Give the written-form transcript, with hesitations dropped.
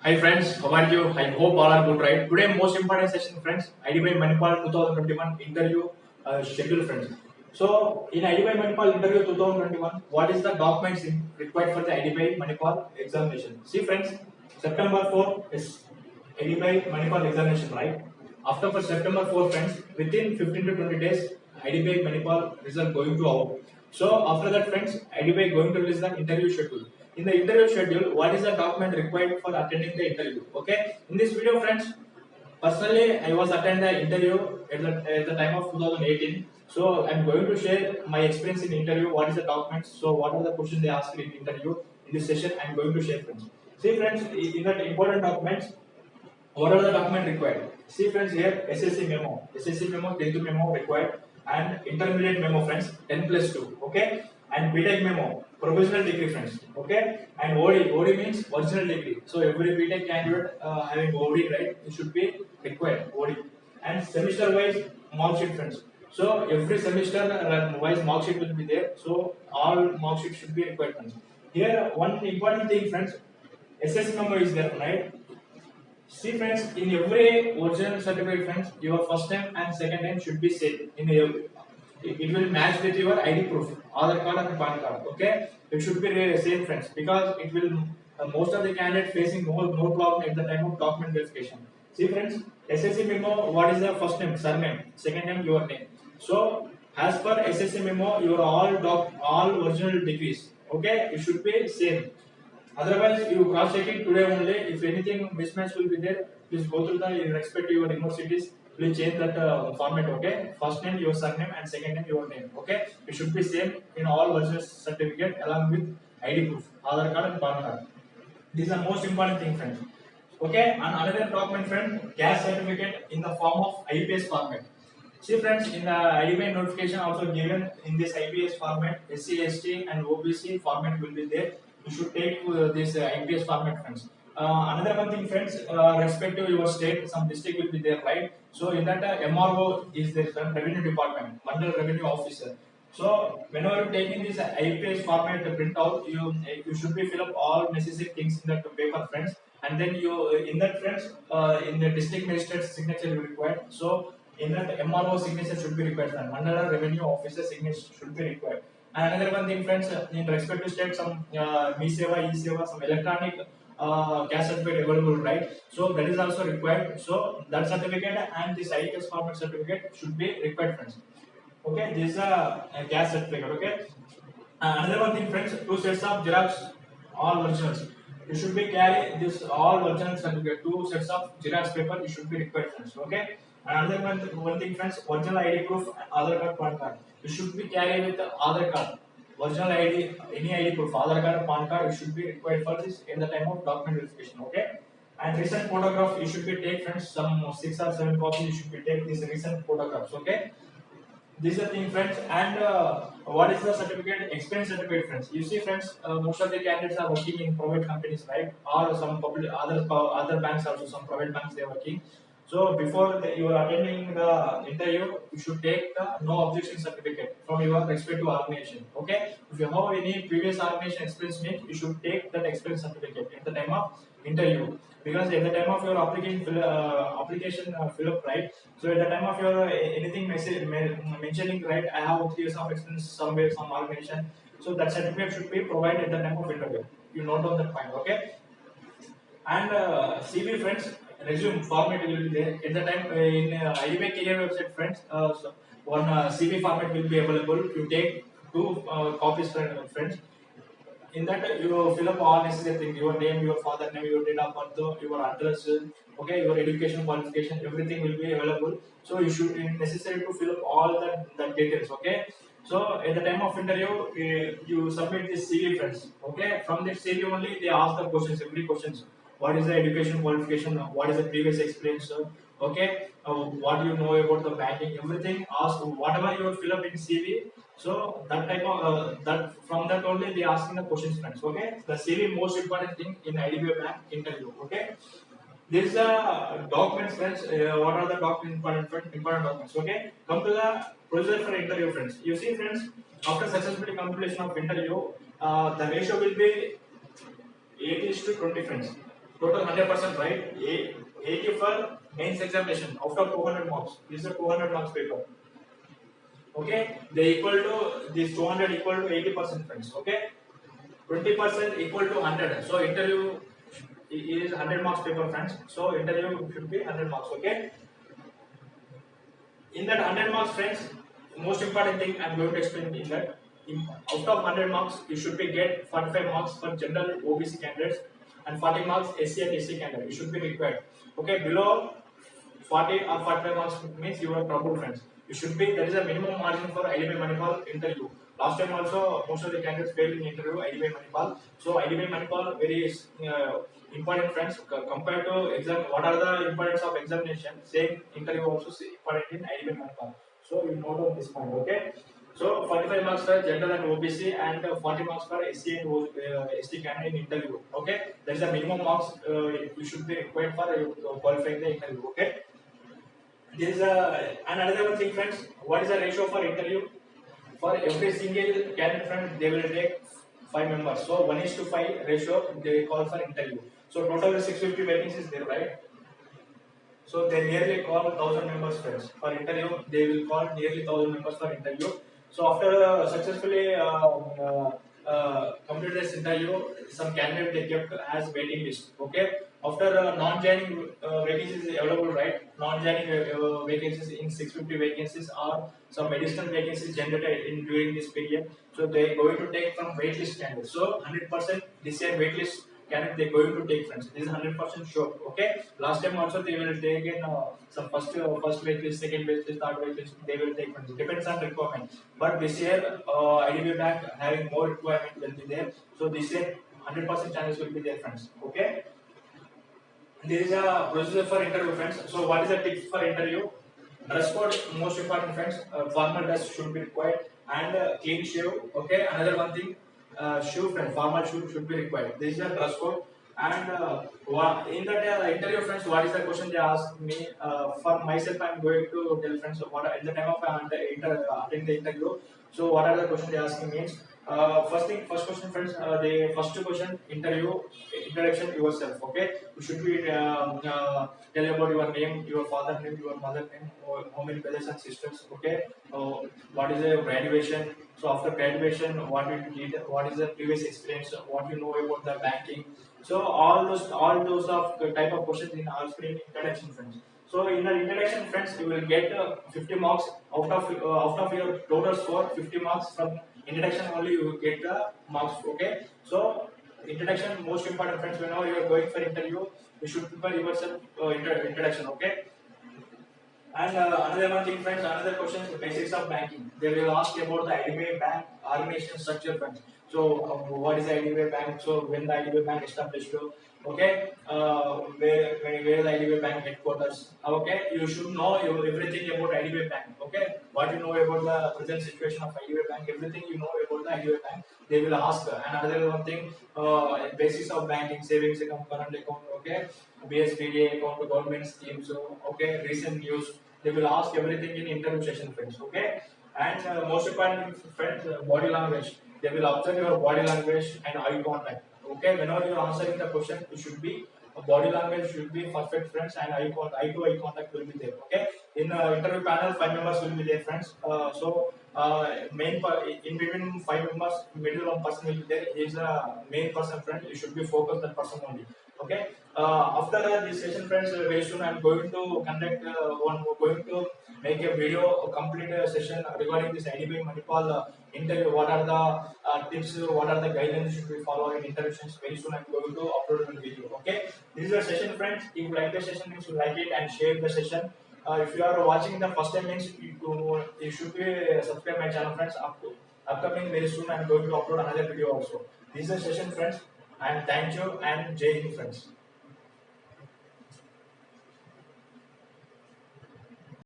Hi friends, how are you? I hope all are good, right? Today, most important session, friends. IDBI Manipal 2021 interview schedule, friends. So, in IDBI Manipal interview 2021, what is the documents required for the IDBI Manipal examination? See, friends, September 4 is IDBI Manipal examination, right? After for September 4, friends, within 15 to 20 days, IDBI Manipal result going to out. So, after that, friends, IDBI going to release the interview schedule. In the interview schedule, what is the document required for attending the interview? Okay, in this video, friends, personally, I was attending the interview at the time of 2018. So I'm going to share my experience in interview. What is the documents? So what are the questions they asked in interview? In this session, I'm going to share, friends. See, friends, in that important documents, what are the document required? See, friends, here SSC memo, 10th memo required, and intermediate memo, friends, 10 plus 2, okay, and BTech memo, provisional degree, friends, okay, and OD means original degree. So every BTech candidate having OD, right, it should be required OD, and semester wise mark sheet, friends. So every semester wise mark sheet will be there. So all mark sheet should be required, friends. Here one important thing, friends, SSC memo is there, right? See, friends, in every original certificate, friends, your first name and second name should be same. It will match with your ID proof, Aadhaar card and PAN card. Okay, it should be same, friends, because it will most of the candidates facing no problem at the time of document verification. See, friends, SSC memo, what is the first name, surname, second name, your name. So, as per SSC memo, your all original degrees. Okay, it should be same. Otherwise, you cross check it today only. If anything mismatch will be there, please go through the in respect to your universities. Please change that format. Okay, first name your surname and second name your name. Okay, it should be same in all versions certificate along with ID proof, Aadhaar card and PAN card. This is the most important thing, friends. Okay, and another document, friend, caste certificate in the form of IPS format. See, friends, in the IDBI notification also given in this IPS format, SC, ST, and OBC format will be there. You should take this IPS format, friends. Another one thing, friends, respect to your state, some district will be there, right? So in that MRO is there, Revenue Department, Mandal Revenue Officer. So whenever you taking this IPS format to print out, you should be fill up all necessary things in that paper, friends, and then you in that, friends, in the district magistrate's signature will be required. So in that MRO signature should be required, friend. Mandala Revenue Officer signature should be required. And another one thing, friends, in respect to state, some Me Seva, E Seva, some electronic cash certificate available, right? So that is also required. So that certificate and this IPS format certificate should be required, friends. Okay, this is a gas certificate. Okay, another one thing, friends, two sets of Xerox, all originals. You should be carry this all original certificate. Two sets of Xerox paper you should be required, friends. Okay. Another one thing, friends, original ID proof, Aadhaar card, PAN card. You should be carry with the Aadhaar card. Original ID, any ID proof, Aadhaar card, PAN card, you should be required for this in the time of document verification. Okay. And recent photograph, you should be take, friends, some 6 or 7 copies. You should be take these recent photographs. Okay. This is the thing, friends. And what is the certificate? Experience certificate, friends. You see, friends, most of the candidates are working in private companies, right? Or some public other banks also. Some private banks they are working. So before you are attending the interview, you should take the no objection certificate from your respective organization. Okay. If you have any previous organization experience, means you should take that experience certificate at the time of interview, because at the time of your application fill up, right? So at the time of your anything message mentioning, right, I have 3 years of experience somewhere, some organization. So that certificate should be provided at the time of interview. You note down that point, okay? And CV, friends, resume format will be there at the time in IBA career website, friends. So one CV format will be available. You take two copies, friends. In that you fill up all necessary things, your name, your father name, your date of birth, your address, okay, your education qualification, everything will be available. So you should, it necessary to fill up all that details. Okay, so at the time of interview, you submit this CV, friends. Okay, from this CV only they ask the questions, every questions. What is the education qualification, what is the previous experience, okay, what do you know about the banking, everything ask, whatever you fill up in CV. So that type of that, from that only they asking the questions, friends. Okay, the CV most important thing in IDBI bank interview. Okay, this is the documents, friends. What are the important documents? Okay, come to the procedure for interview, friends. You see, friends, after successfully completion of interview, the ratio will be 8 is to 20, friends. total 100%, right? 80 for mains examination out of 200 marks. This is a 200 marks paper. Okay, they equal to this 200 equal to 80%, friends. Okay, 20% equal to 100. So interview is 100 marks paper, friends. So interview should be 100 marks. Okay, in that 100 marks, friends, most important thing I'm going to explain in that, out of 100 marks you should be get 45 marks for general OBC candidates and 40 marks SC and SC candidates. You should be required. Okay, below 40 or 45 marks means you are trouble, friends. You should be, there is a minimum margin for IDBI Manipal interview. Last time also most of the candidates failed in interview IDBI Manipal. So IDBI Manipal very important, friends, compared to exam. What are the importance of examination? Same interview also important in IDBI Manipal. So you note on this point. Okay. So 45 marks for general and OBC and 40 marks for SC and ST candidate in interview. Okay. There is a minimum marks you should be required for qualifying the interview. Okay. There is another one thing, friends. What is the ratio for interview? For every single candidate, friend, they will take 5 members. So 1:5 ratio they call for interview. So total 650 vacancies there, right? So they nearly call 1,000 members, friends, for interview. They will call nearly 1,000 members for interview. So after successfully complete this interview, some candidate they kept as waiting list. Okay. After non-joining vacancies available, right? Non-joining vacancies in 650 vacancies are some additional vacancies generated in during this period. So they are going to take from waitlist candidates. So 100% this year waitlist candidate they going to take, friends. This is 100% sure. Okay. Last time also they will take in some first waitlist, second waitlist, third waitlist. They will take, friends. Depends on requirement. But this year IDBI Bank having more requirement will be there. So this year 100% chances will be there, friends. Okay. There is a procedure for interview, friends. So what is the tips for interview? Dress code, most important, friends. Formal dress should be required and clean shave. Okay. Another one thing, shoe, friends. Formal shoe should be required. This is the dress code. And in that interview, friends, what is the question they ask me? For myself, I'm going to tell, friends, what at the time of attending the interview. So what are the questions they asking means? First question, friends. The first question, introduction yourself. Okay, you should be tell about your name, your father name, your mother name, or how many brothers and sisters. Okay, what is your graduation? So after graduation, what you did, what is the previous experience, what you know about the banking. So all those of type of questions in our screen introduction, friends. So in the introduction, friends, you will get 50 marks out of your total score. 50 marks from introduction only you will get the marks. Okay. So introduction most important, friends. Whenever you are going for interview, you should prepare yourself introduction. Okay. And another one thing, friends, another question is the basics of banking. They will ask about the IDBI Bank organization structure, friends. So, what is the IDBI Bank? So, when the IDBI Bank established, okay, where the IDBI Bank headquarters, okay, you should know everything about IDBI Bank, okay, what you know about the present situation of IDBI Bank, everything you know about the IDBI Bank, they will ask. And another one thing, basics of banking, savings account, current account, okay, BSPDA account, government schemes, so, okay, recent news, they will ask everything in interview session, friends, okay. And most important, friends, body language. They will observe your body language and eye contact. Okay, whenever you are answering the question, it should be body language should be perfect, friends, and eye to eye contact will be there. Okay, in interview panel, 5 members will be there, friends. In between 5 members, middle one person will be there. He is a main person, friend. You should be focused on person only. Okay. After this session, friends, very soon I'm going to conduct going to make a video, a complete session regarding this IDBI Manipal interview. What are the tips? What are the guidelines should we follow in interventions? Very soon I'm going to upload a video. Okay. This is a session, friends. If you like the session, means you like it and share the session. If you are watching the first time, means you should be subscribe my channel, friends. Upcoming very soon I'm going to upload another video also. This is a session, friends, and thank you and Jai Hind, friends.